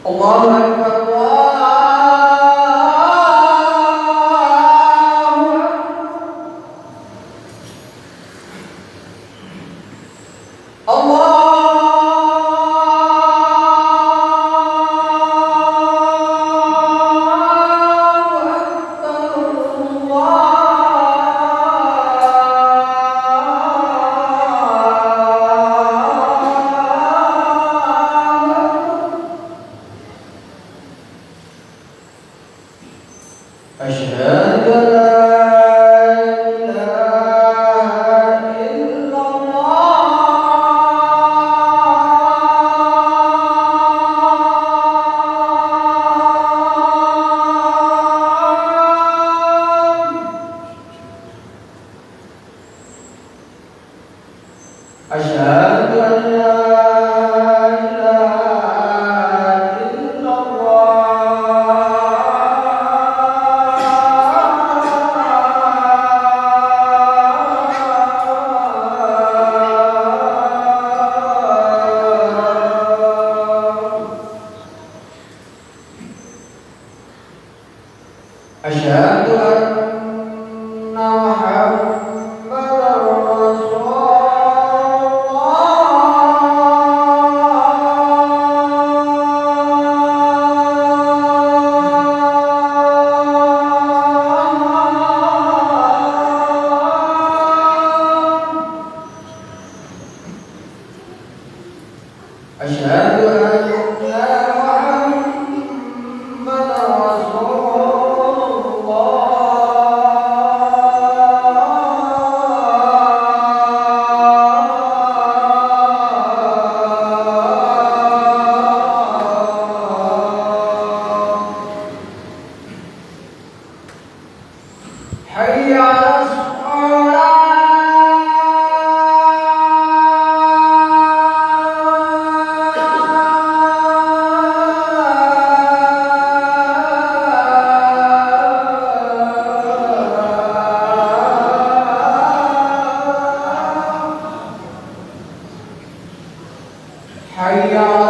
Allahu Akbar, حي على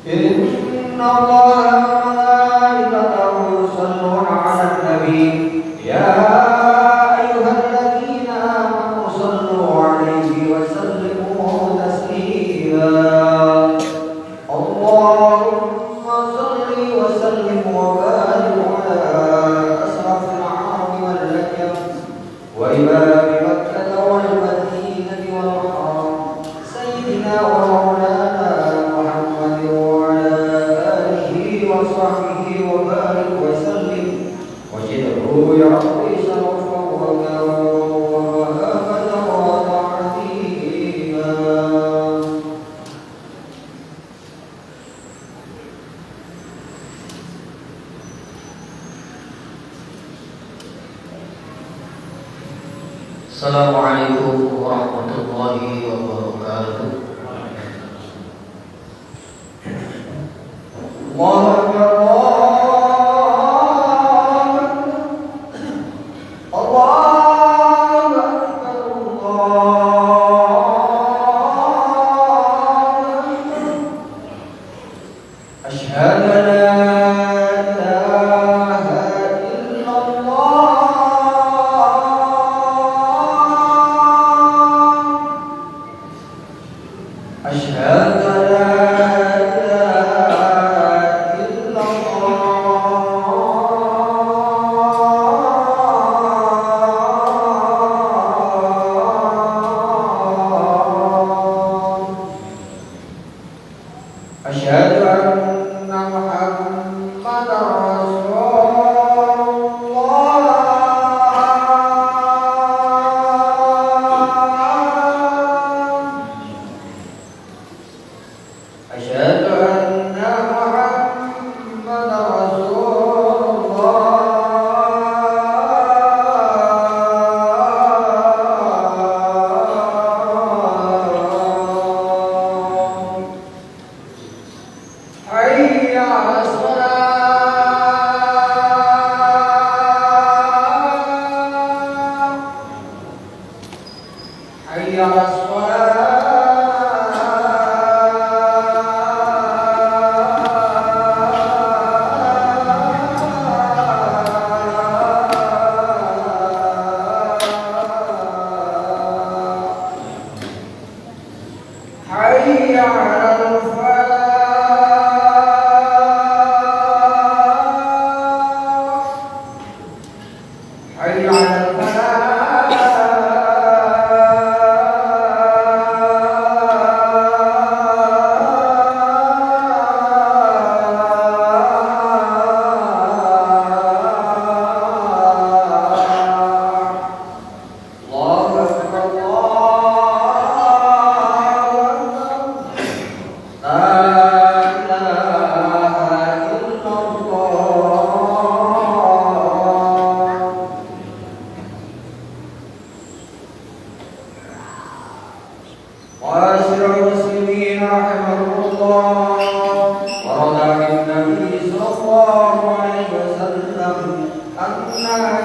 إن الله وملائكته يصلون على النبي يا أيها الذين آمنوا صلوا عليه وسلموا تسليما اللهم صل وسلم وبارك على أشرف العرب والعجم وإمام مكة والمدينة والحرم سيدنا ومولانا محمد وعلى آله وصحبه وبارك وسلم وجده يعطي شرفا Assalamualaikum warahmatullahi wabarakatuh. Allahu Akbar, Allahu Akbar, Allahu Akbar. Asyhadu an la ilaha illallah. Asyhadu an la أشهد أن محمدًا رسول الله. أشهد أن محمدًا رسول الله. حي على الصلاة، حي على الصلاة، حي على الفلاح، حي على الفلاح. الله أكبر، الله أكبر. لا إله إلا الله. معاشر المسلمين رحمكم الله، ورد عن النبي صلى الله عليه وسلم أن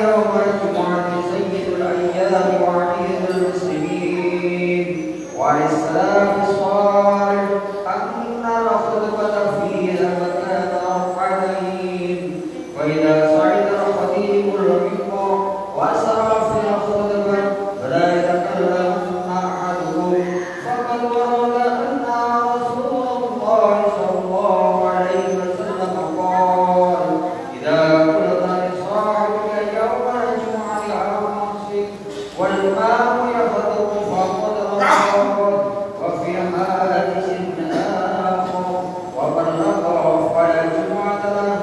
يوم الجمعة سيد الأيام وعيد المسلمين، وعن السلف الصالح أن الخطبة فيها مكان ركعتين، وإذا صعد الخطيب المنبر وأسرع في الخطبة فلا يتكلم أحدهم، فقد ورد أن رسول الله صلى الله عليه وسلم قال: إذا قلت لصاحبك يوم الجمعة على نفسك والإمام يخطب فقد رفض. وفي حديث آخر: وبلغ فلا جمعة له.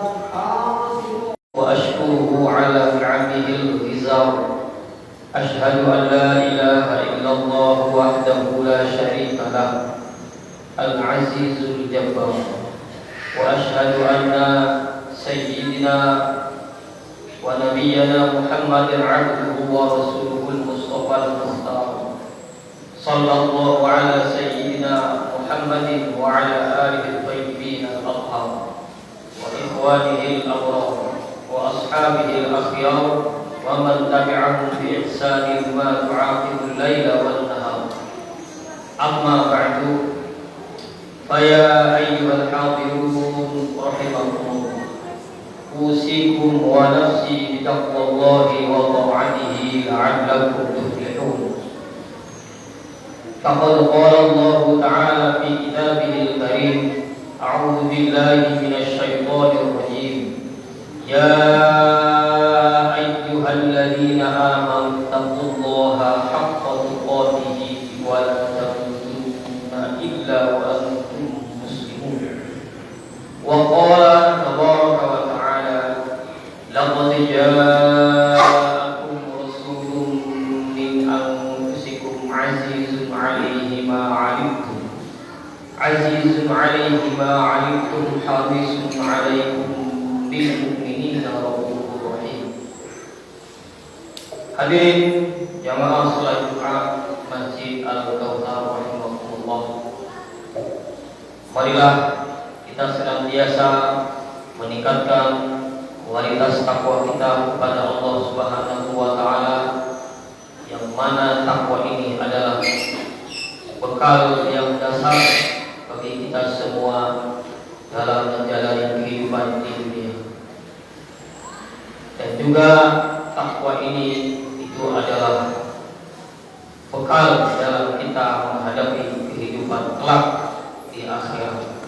وأشكره على نعمه الغزار. أشهد أن لا إله إلا الله وحده لا شريك له العزيز الجبار. وأشهد أن سيدنا ونبينا محمد عبده ورسوله المصطفى المختار. صلى الله على سيدنا محمد وعلى آله الطيبين الأطهار وإخوانه الأبرار وأصحابه الأخيار ومن تبعهم بإحسان ما تعاقب الليل والنهار. أما بعد، فيا أيها الحاضرون رحمكم الله، أوصيكم ونفسي بتقوى الله وطاعته لعلكم تفلحون. فقد قال الله تعالى في كتابه الكريم: أعوذ بالله من الشيطان الرجيم. يا أيها الذين آمنوا اتقوا الله حق تقاته ولا تموتن إلا وأنتم مسلمون. وقال تبارك وتعالى: لقد جاءكم رسول من أنفسكم عزيز عليه ما عنتم حريص عليكم بالمؤمنين رؤوف رحيم. Hadirin jamaah salat Jumat Masjid Al-Kautsar rahimakumullah. Marilah kita senantiasa meningkatkan kualitas takwa kita kepada Allah Subhanahu wa taala, yang mana takwa ini adalah bekal yang dasar bagi kita semua dalam menjalani kehidupan di dunia. Dan juga takwa ini itu adalah bekal dalam kita menghadapi kehidupan kelak di akhirat.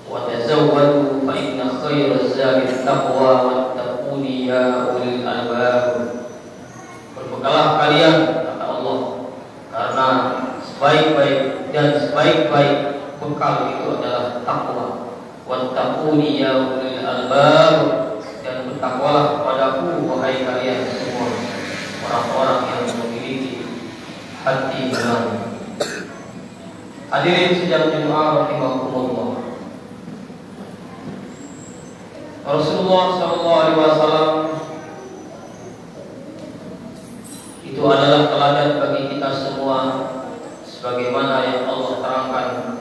Wa tazawwadu fa inna khairaz zadi taqwa wattaquni ya ulil albab. Berbekalah kalian, kata Allah, karena sebaik-baik bekal itu adalah takwa. Wattaquni ya ulil albab, dan bertakwalah kepadaku wahai kalian semua orang-orang yang memiliki hati benar. Hadirin sidang Jumat rahimakumullah. Rasulullah SAW itu adalah teladan bagi kita semua, sebagaimana yang Allah terangkan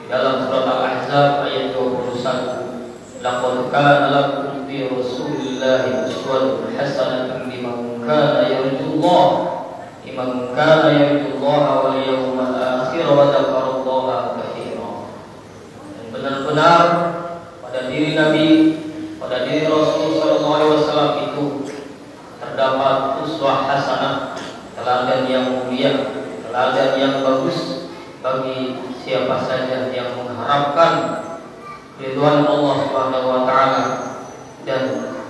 di dalam surat Al-Ahzab ayat 21. Laqad kana lakum fi Rasulillahi uswatun hasanatun liman kana yarjullaha wal yawmal akhir wa dzakarallaha katsiran. Dan benar-benar pada diri Nabi, pada diri Rasulullah SAW itu terdapat uswah hasanah, teladan yang mulia, teladan yang bagus bagi siapa saja yang mengharapkan ridwan Allah Subhanahu wa taala, dan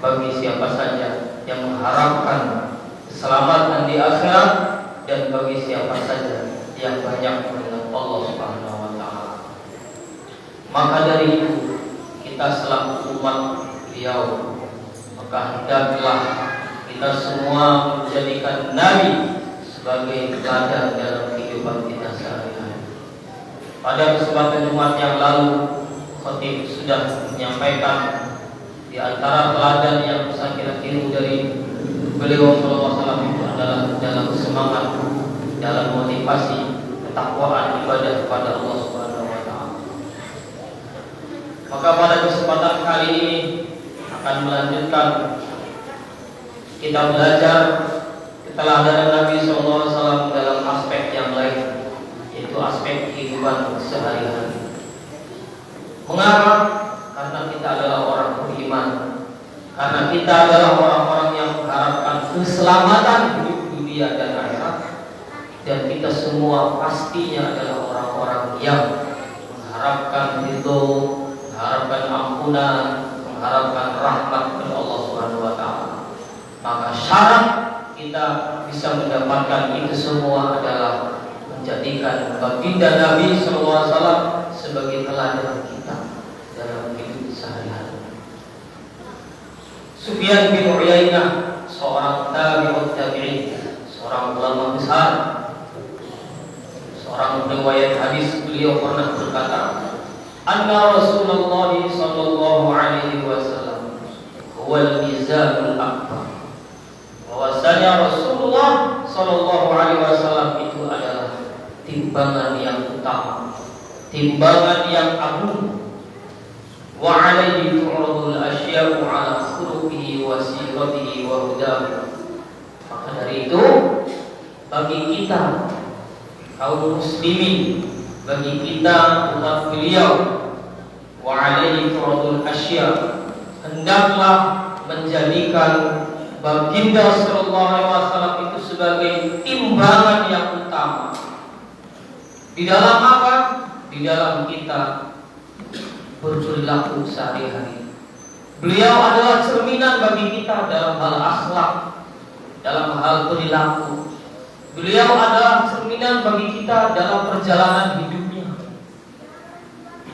bagi siapa saja yang mengharapkan keselamatan di akhirat, dan bagi siapa saja yang banyak mengenal Allah Subhanahu wa taala. Maka dari itu kita selaku umat beliau, maka hendaklah kita semua menjadikan Nabi sebagai teladan dalam kehidupan kita sehari-hari. Pada kesempatan Jumat yang lalu, Khatib sudah menyampaikan di antara teladan yang bisa kita tiru dari beliau sallallahu alaihi wasallam itu adalah dalam semangat, dalam motivasi ketakwaan ibadah kepada Allah Subhanahu wa taala. Maka pada kesempatan kali ini akan melanjutkan kita belajar keteladanan Nabi sallallahu alaihi wasallam dalam aspek yang lain, yaitu aspek kehidupan sehari-hari. Mengapa? Karena kita adalah orang beriman, karena kita adalah orang-orang yang mengharapkan keselamatan hidup dunia dan akhirat, dan kita semua pastinya adalah orang-orang yang mengharapkan ridho, mengharapkan ampunan, mengharapkan rahmat dari Allah Subhanahu wa taala. Maka syarat kita bisa mendapatkan itu semua adalah menjadikan baginda Nabi sallallahu alaihi wasallam sebagai teladan kita dalam hidup sehari-hari. Sufyan bin Uyainah, seorang tabi'ut tabi'in, seorang ulama besar, seorang riwayat hadis, beliau pernah berkata, "Anna Rasulullah sallallahu alaihi wasallam huwal mizanul akbar." Bahwasanya Rasulullah sallallahu alaihi wasallam itu adalah timbangan yang utama, timbangan yang agung. Wa alaihi tu'radul asya'u ala khuluqihi wa siratihi wa hudahu. Maka dari itu, bagi kita kaum muslimin, bagi kita umat beliau, wa alaihi tu'radul asya', hendaklah menjadikan baginda sallallahu alaihi wasallam itu sebagai timbangan yang utama. Di dalam apa? Di dalam kita berperilaku sehari-hari. Beliau adalah cerminan bagi kita dalam hal akhlak, dalam hal perilaku. Beliau adalah cerminan bagi kita dalam perjalanan hidupnya.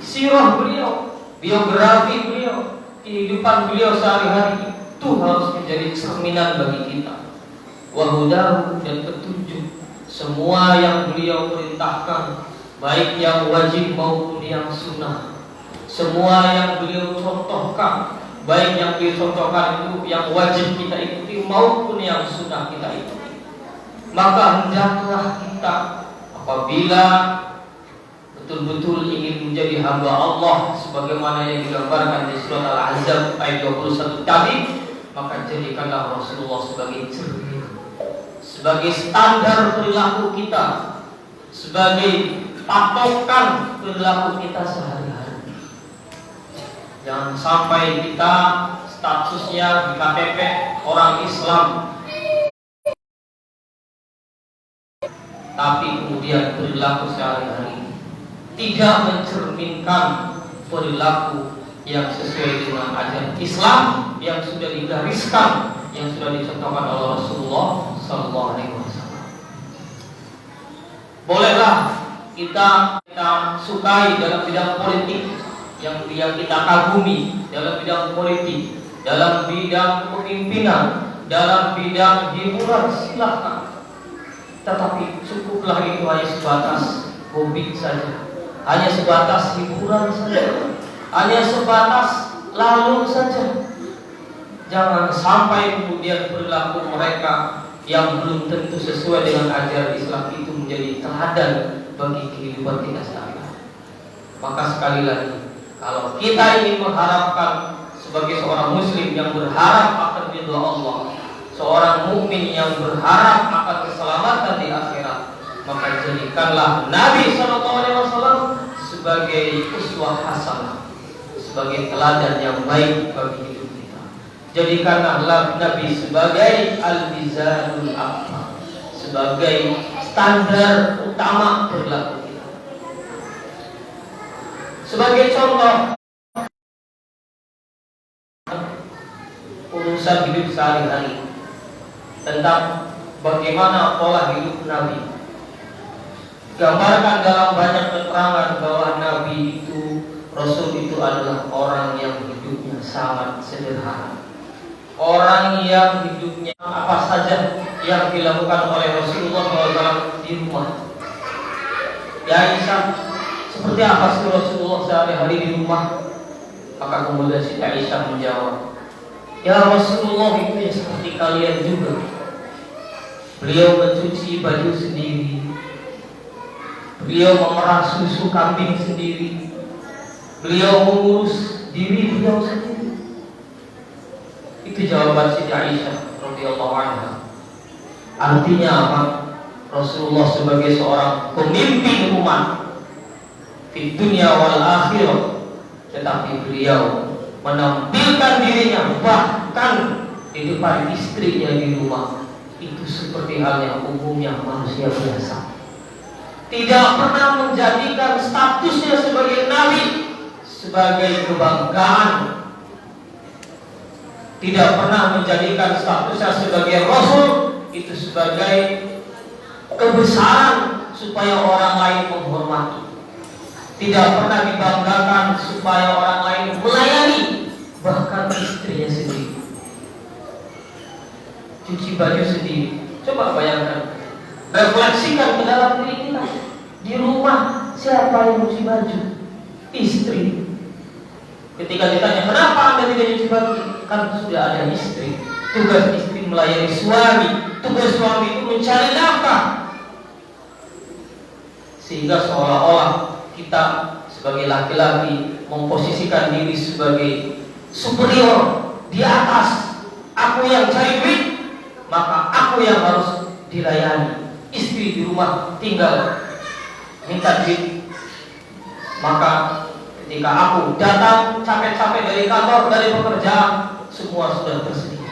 Sirah beliau, biografi beliau, kehidupan beliau sehari-hari itu harus menjadi cerminan bagi kita. Wahudahu, dan petunjuk semua yang beliau perintahkan, baik yang wajib maupun yang sunnah, semua yang beliau contohkan baik yang dicontohkan itu yang wajib kita ikuti maupun yang sunnah kita ikuti. Maka hendaklah kita apabila betul-betul ingin menjadi hamba Allah sebagaimana yang digambarkan di surat Al-Ahzab ayat 21 tadi, maka jadikanlah Rasulullah sebagai cermin, sebagai standar perilaku kita, sebagai patokan perilaku kita sehari-hari. Jangan sampai kita statusnya di KTP orang Islam, tapi kemudian perilaku sehari-hari tidak mencerminkan perilaku yang sesuai dengan ajaran Islam yang sudah digariskan, yang sudah dicontohkan oleh Rasulullah SAW. Bolehlah kita sukai dalam bidang politik, yang kita kagumi dalam bidang politik, dalam bidang kepemimpinan, dalam bidang hiburan, silahkan. Tetapi cukuplah itu hanya sebatas hobi saja, hanya sebatas hiburan saja, hanya sebatas lalu saja. Jangan sampai kemudian perilaku mereka yang belum tentu sesuai dengan ajaran Islam itu menjadi teladan bagi kehidupan kita sehari-hari. Maka sekali lagi, kalau kita ingin mengharapkan sebagai seorang muslim yang berharap akan ridha Allah, seorang mukmin yang berharap akan keselamatan di akhirat, maka jadikanlah Nabi SAW sebagai uswah hasanah, sebagai teladan yang baik bagi hidup kita. Jadikanlah Nabi sebagai al-mizanul a'la, sebagai standar utama perilaku kita. Sebagai contoh urusan hidup sehari-hari, tentang bagaimana pola hidup Nabi, gambarkan dalam banyak keterangan bahwa Nabi itu, Rasul itu adalah orang yang hidupnya sangat sederhana, orang yang hidupnya apa saja yang dilakukan oleh Rasulullah SAW di rumah. Ya Aisyah, seperti apa sih Rasulullah sehari-hari di rumah? Maka kemudian si Aisyah menjawab, ya Rasulullah itu ya seperti kalian juga. Beliau mencuci baju sendiri, beliau memerah susu kambing sendiri, beliau mengurus diri beliau sendiri. Itu jawaban Siti Aisyah radhiyallahu anha. Artinya apa? Rasulullah sebagai seorang pemimpin umat di dunia wal akhirah, tetapi beliau menampilkan dirinya bahkan di depan istrinya di rumah itu seperti halnya umumnya manusia biasa. Tidak pernah menjadikan statusnya sebagai nabi sebagai kebanggaan, tidak pernah menjadikan statusnya sebagai rasul itu sebagai kebesaran supaya orang lain menghormati. Tidak pernah dibanggakan supaya orang lain melayani, bahkan istrinya sendiri. Cuci baju sendiri. Coba bayangkan, refleksikan ke dalam diri kita. Di rumah siapa yang cuci baju? Istri. Ketika ditanya kenapa Anda tidak cuci baju, kan sudah ada istri. Tugas istri melayani suami, tugas suami itu mencari nafkah. Sehingga seolah-olah kita sebagai laki-laki memposisikan diri sebagai superior, di atas. Aku yang cari duit, maka aku yang harus dilayani. Istri di rumah tinggal minta duit. Maka ketika aku datang capek-capek dari kantor, dari pekerjaan, semua sudah tersedia.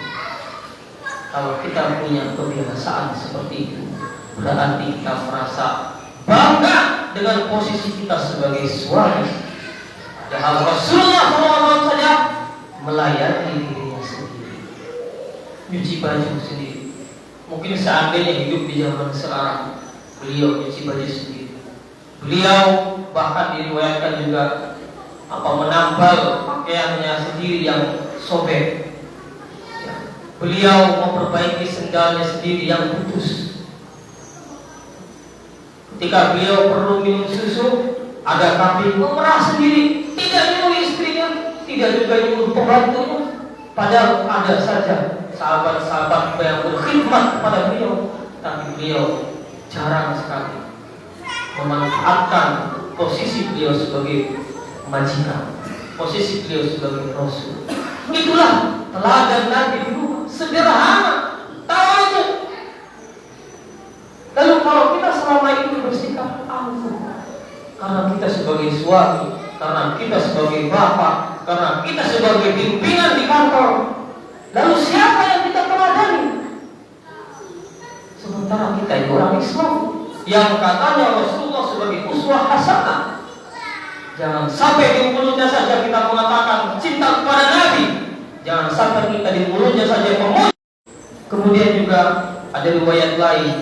Kalau kita punya kebiasaan seperti itu, berarti kita merasa bangga dengan posisi kita sebagai suami. Padahal Rasulullah SAW saja melayani dirinya sendiri, nyuci baju sendiri. Mungkin seandainya hidup di zaman sekarang, beliau nyuci baju sendiri. Beliau bahkan diriwayatkan juga menambal pakaiannya sendiri yang sobek. Beliau memperbaiki sendalnya sendiri yang putus. Ketika beliau perlu minum susu, ada kambing memerah sendiri, tidak nyuruh istrinya, tidak juga nyuruh pembantunya. Padahal ada saja sahabat-sahabat yang berkhidmat kepada beliau, tapi beliau jarang sekali memanfaatkan posisi beliau sebagai majikan, posisi beliau sebagai rasul. Itulah teladan Nabi dulu, sederhana, tahu aja. Lalu kalau kita selama ini bersikap angkuh, karena kita sebagai suami, karena kita sebagai bapak, karena kita sebagai pimpinan di kantor, lalu siapa yang kita teladani? Sementara kita itu orang Islam yang katanya Rasulullah sebagai uswah hasanah. Jangan sampai di mulutnya saja kita mengatakan cinta kepada Nabi. Jangan sampai kita di mulutnya saja memuji. Kemudian juga ada riwayat lain.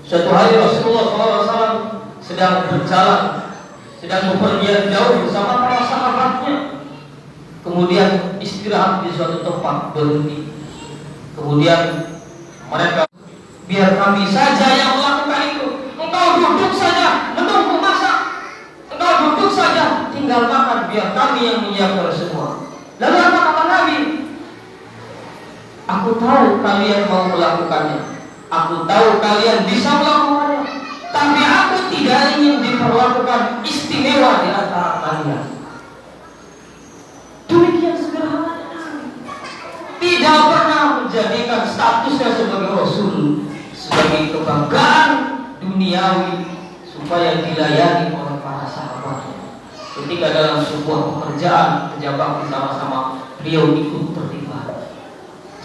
Suatu hari Rasulullah SAW sedang berjalan, sedang bepergian jauh bersama para sahabatnya. Kemudian istirahat di suatu tempat, berhenti. Kemudian mereka, biar kami saja yang melakukan itu. Engkau duduk saja menunggu masak. Engkau duduk saja tinggal makan, biar kami yang menyiapkan semua. Lalu apa kata Nabi? Aku tahu kalian mau melakukannya. Aku tahu kalian bisa melakukannya, tapi aku tidak ingin diperlakukan istimewa di antara kalian. Demikian sederhananya Nabi. Tidak pernah menjadikan statusnya sebagai Rasul sebagai kebanggaan duniawi supaya dilayani oleh para sahabatnya. Ketika dalam sebuah pekerjaan pejabat bersama-sama, beliau ikut terlibat.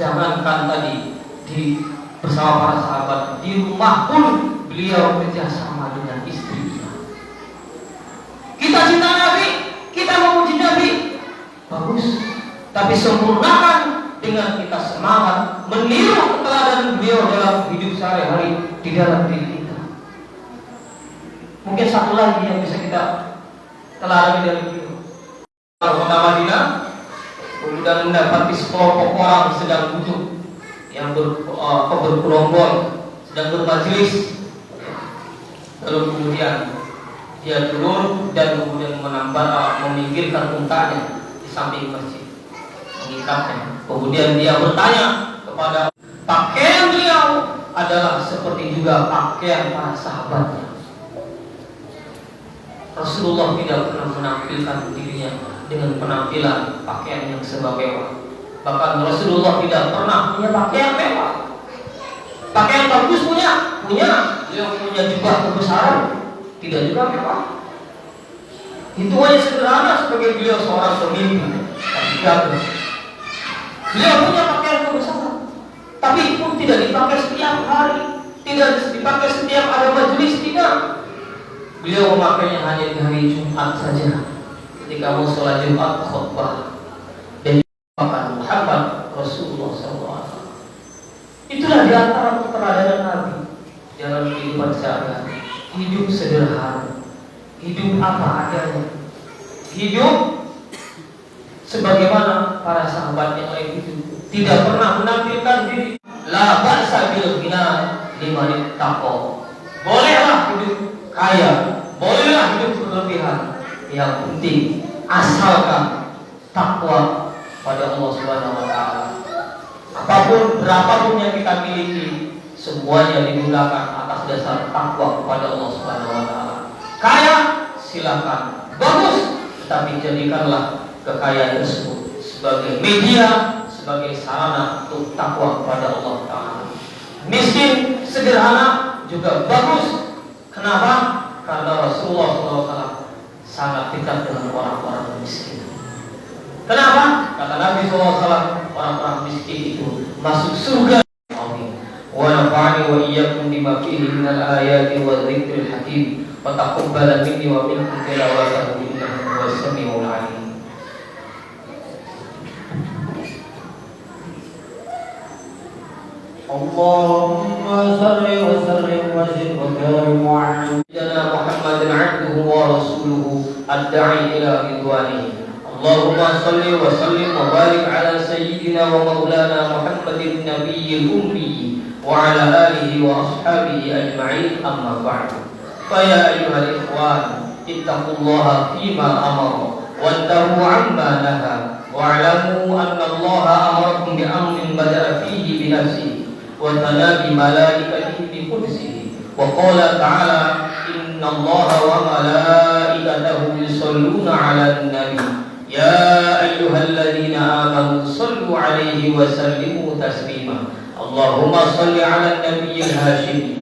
Jangankan tadi bersama para sahabat, di rumah pun beliau kerjasama dengan istrinya. Kita cinta Nabi, kita memuji Nabi, bagus. Tapi sempurnakan dengan kita semangat meniru keteladanan beliau dalam hidup sehari-hari di dalam diri kita. Mungkin satu lagi yang bisa kita teladani dari beliau. Kota Madinah, kemudian mendapati sekelompok orang sedang duduk, yang berkelompok, sedang bermajelis. Lalu kemudian dia turun dan kemudian meminggirkan untanya di samping masjid, mengikatnya. Kemudian dia bertanya kepada, pakaian beliau adalah seperti juga pakaian para sahabatnya. Rasulullah tidak pernah menampilkan dirinya dengan penampilan pakaian yang serba mewah. Bahkan Rasulullah tidak pernah punya pakaian mewah. Pakaian bagus punya. Beliau punya jubah kebesaran, tidak juga mewah. Itu hanya sederhana sebagai beliau seorang pemimpin. Tapi gagal. Beliau punya pakaian kebesaran, tapi itu tidak dipakai setiap hari, tidak dipakai setiap ada majelis, tidak. Beliau memakainya hanya di hari Jumat saja, ketika mau sholat Jumat khutbah dan akan Muhammad Rasulullah SAW. Itulah di antara keteladanan Nabi dalam kehidupan sehari-hari. Hidup sederhana, hidup apa adanya, hidup sebagaimana para sahabat yang lain itu. Tidak pernah menampilkan diri. La ba'sa bil ghina liman ittaqa. Bolehlah hidup kaya, bolehlah hidup berlebihan. Yang penting asalkan takwa pada Allah Subhanahu wa taala. Apapun berapapun yang kita miliki, semuanya digunakan atas dasar takwa kepada Allah Subhanahu wa taala. Kaya silakan, bagus, tetapi jadikanlah kekayaan tersebut sebagai media, sebagai sarana untuk takwa kepada Allah taala. Miskin sederhana juga bagus. Kenapa? Karena Rasulullah SAW sangat dekat dengan orang-orang miskin. Kenapa? Kata Nabi SAW, orang-orang miskin itu masuk surga. Amin. Wa nafa'ani wa iyyakum bima fihi minal ayati wa dzikril hakim. Wa taqabbal minni wa minkum tilawatahu innahu huwas samiul alim. Allahumma salli wa sallim wa zid wa karim wa ala Muhammadin abduhu wa rasuluhu ad-da'i ila ridwanihi. Allahumma salli wa sallim wa barik ala sayyidina wa maulana Muhammadin nabiyil ummi wa ala alihi wa ashabihi ajma'in, amma ba'du. Fa ya ayyuhal ikhwan, ittaqullaha fima amara wa antahu amma naha wa واعلموا أن الله أمركم بأمر بدأ فيه بنفسه وثنى بملائكته بقدسه وقال تعالى إن الله وملائكته يصلون على النبي يا أيها الذين آمنوا صلوا عليه وسلموا تسليما اللهم صل على النبي الهاشمي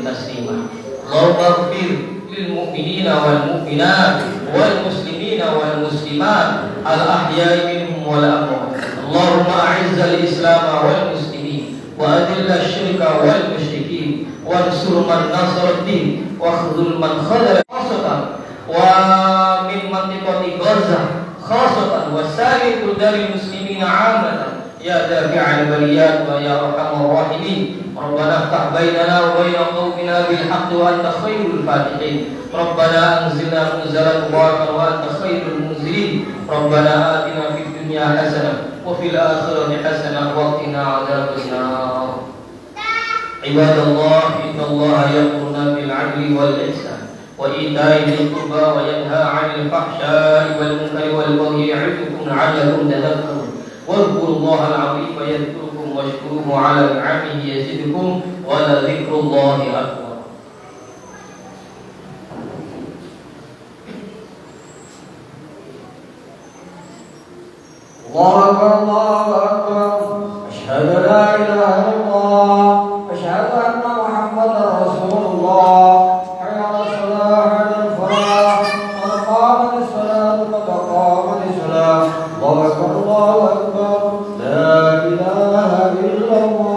تسليما اللهم اغفر للمؤمنين والمؤمنات والمسلمين والمسلمات الأحياء منهم والأموات اللهم أعز الإسلام والمسلمين وأذل الشرك والمشركين وانصر من نصر الدين واخذل من خذل خاصة ومن منطقة غزة خاصة وسائر بلدان المسلمين عامة يا دافع البريات ويا أرحم الراحمين ربنا افتح بيننا وبين قومنا بالحق وأنت خير الفاتحين ربنا أنزلنا منزلا مباركا وأنت خير المنزلين ربنا آتنا في الدنيا حسنة وفي الآخرة حسنة وقنا عذاب النار عباد الله إن الله يأمرنا بالعدل والإحسان وإيتاء ذي القربى وينهى عن الفحشاء والمنكر والبغي يعظكم لعلكم تذكرون واذكروا الله العظيم يذكركم واشكروه على نعمه يزدكم ولذكر الله أكبر. الله أكبر الله أكبر أشهد أن لا إله إلا الله أشهد أن محمدا رسول الله حي على الصلاة حي على الفلاح قد قامت الصلاة قد قامت الصلاة الله أكبر الله أكبر لا إله إلا الله.